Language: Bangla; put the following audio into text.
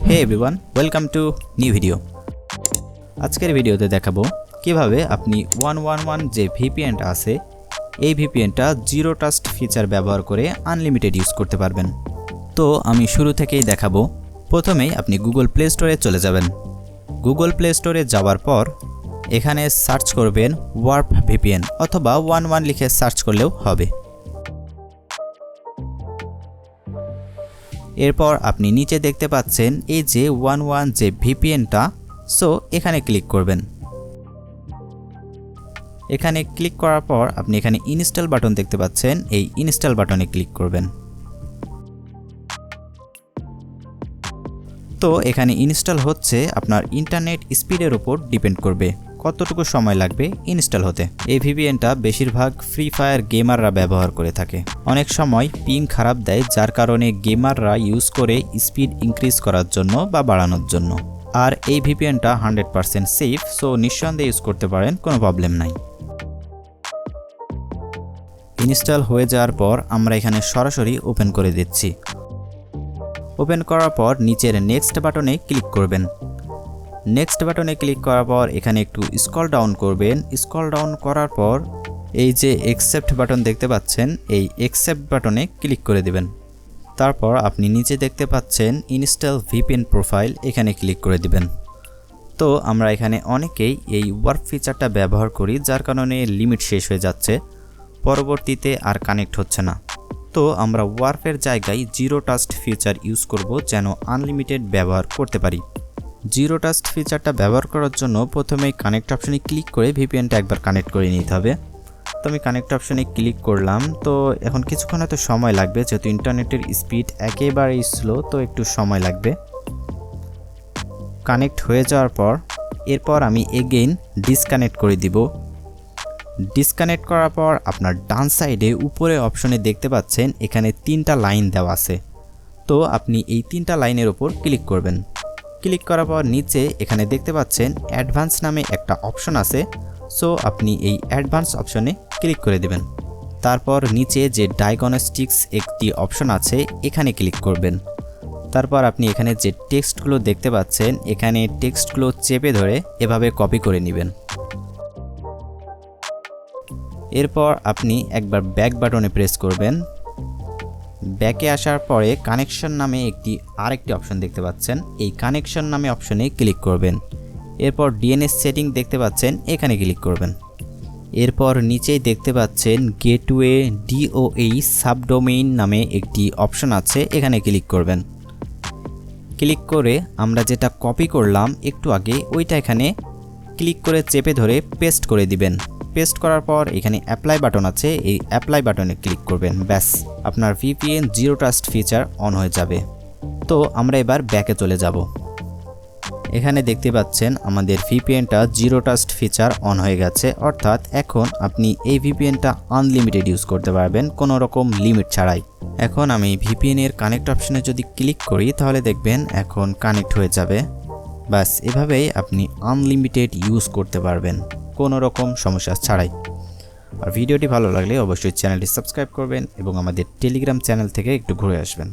Hey everyone, welcome to new video. আজকের ভিডিওতে দেখাবো কিভাবে আপনি 111 যে ভিপিএনটা আছে এই ভিপিএনটা জিরো ট্রাস্ট ফিচার ব্যবহার করে আনলিমিটেড ইউজ করতে পারবেন। তো আমি শুরু থেকেই দেখাবো। প্রথমেই আপনি গুগল প্লে স্টোরে চলে যাবেন। গুগল প্লে স্টোরে যাওয়ার পর এখানে সার্চ করবেন ওয়ার্প ভিপিএন অথবা 11 লিখে সার্চ করলেও হবে। এরপর আপনি নিচে দেখতে পাচ্ছেন এই যে 11 যে ভিপিএনটা, সো এখানে ক্লিক করবেন। এখানে ক্লিক করার পর আপনি এখানে ইনস্টল বাটন দেখতে পাচ্ছেন, এই ইনস্টল বাটনে ক্লিক করবেন। তো এখানে ইনস্টল হচ্ছে, আপনার ইন্টারনেট স্পিডের উপর ডিপেন্ড করবে কতটুকু সময় লাগবে ইনস্টল হতে। এই ভিপিএনটা বেশিরভাগ ফ্রি ফায়ার গেমাররা ব্যবহার করে থাকে। অনেক সময় পিং খারাপ দেয়, যার কারণে গেমাররা ইউজ করে স্পিড ইনক্রিজ করার জন্য বা বাড়ানোর জন্য। আর এই ভিপিএনটা 100% সেফ, সো নিঃসন্দেহে ইউজ করতে পারেন, কোনো প্রবলেম নাই। ইনস্টল হয়ে যাওয়ার পর আমরা এখানে সরাসরি ওপেন করে দিচ্ছি। ওপেন করার পর নিচের নেক্সট বাটনে ক্লিক করবেন। নেক্সট বাটনে ক্লিক করার পর এখানে একটু স্ক্রল ডাউন করবেন। স্ক্রল ডাউন করার পর এই যে অ্যাকসেপ্ট বাটন দেখতে পাচ্ছেন, এই অ্যাকসেপ্ট বাটনে ক্লিক করে দেবেন। তারপর আপনি নিচে দেখতে পাচ্ছেন ইনস্টল ভিপিএন প্রোফাইল, এখানে ক্লিক করে দিবেন। তো আমরা এখানে অনেকেই এই ওয়ার্প ফিচারটা ব্যবহার করি, যার কারণে লিমিট শেষ হয়ে যাচ্ছে, পরবর্তীতে আর কানেক্ট হচ্ছে না। তো আমরা ওয়ার্পের জায়গায় জিরো ট্রাস্ট ফিচার ইউজ করব, যেন আনলিমিটেড ব্যবহার করতে পারি। জিরো ট্রাস্ট ফিচারটা ব্যবহার করার জন্য প্রথমেই কানেক্ট অপশনে ক্লিক করে ভিপিএনটা একবার কানেক্ট করে নিতে হবে। তো আমি কানেক্ট অপশনে ক্লিক করলাম। তো এখন কিছুক্ষণ হয়তো সময় লাগবে, যেহেতু ইন্টারনেটের স্পিড একেবারেই স্লো, তো একটু সময় লাগবে। কানেক্ট হয়ে যাওয়ার পর এরপর আমি এগেইন ডিসকানেক্ট করে দিব। ডিসকানেক্ট করার পর আপনার ডান সাইডে উপরে অপশনে দেখতে পাচ্ছেন এখানে 3টা লাইন দেওয়া আছে। তো আপনি এই 3টা লাইনের উপর ক্লিক করবেন। ক্লিক করার পর নিচে এখানে দেখতে পাচ্ছেন অ্যাডভান্স নামে একটা অপশন আছে, সো আপনি এই অ্যাডভান্স অপশনে ক্লিক করে দেবেন। তারপর নিচে যে ডায়াগনস্টিক্স একটি অপশন আছে, এখানে ক্লিক করবেন। তারপর আপনি এখানে যে টেক্সটগুলো দেখতে পাচ্ছেন, এখানে টেক্সটগুলো চেপে ধরে এভাবে কপি করে নেবেন। এরপর আপনি একবার ব্যাক বাটনে প্রেস করবেন। ব্যাকে আসার পরে কানেকশন নামে আরেকটি অপশন দেখতে পাচ্ছেন, এই কানেকশন নামে অপশনে ক্লিক করবেন। এরপর ডিএনএস সেটিং দেখতে পাচ্ছেন, এখানে ক্লিক করবেন। এরপর নিচেই দেখতে পাচ্ছেন গেটওয়ে ডিওএই সাবডোমেইন নামে একটি অপশন আছে, এখানে ক্লিক করবেন। ক্লিক করে আমরা যেটা কপি করলাম একটু আগে, ওইটা এখানে ক্লিক করে চেপে ধরে পেস্ট করে দিবেন। পেস্ট করার পর এখানে অ্যাপ্লাই বাটন আছে, এই অ্যাপ্লাই বাটনে ক্লিক করবেন। ব্যাস, আপনার VPN zero trust feature on হয়ে যাবে। তো আমরা এবার ব্যাকে চলে যাব। এখানে দেখতে পাচ্ছেন আমাদের ভিপিএনটা জিরো ট্রাস্ট ফিচার অন হয়ে গেছে, অর্থাৎ এখন আপনি এই ভিপিএনটা আনলিমিটেড ইউজ করতে পারবেন, কোনো রকম লিমিট ছাড়াই। এখন আমি ভিপিএন এর কানেক্ট অপশনে যদি ক্লিক করি, তাহলে দেখবেন এখন কানেক্ট হয়ে যাবে। বাস, এভাবেই আপনি আনলিমিটেড ইউজ করতে পারবেন, কোনো রকম সমস্যা ছাড়াই। আর ভিডিওটি ভালো লাগলে অবশ্যই চ্যানেলটি সাবস্ক্রাইব করবেন এবং আমাদের টেলিগ্রাম চ্যানেল থেকে একটু ঘুরে আসবেন।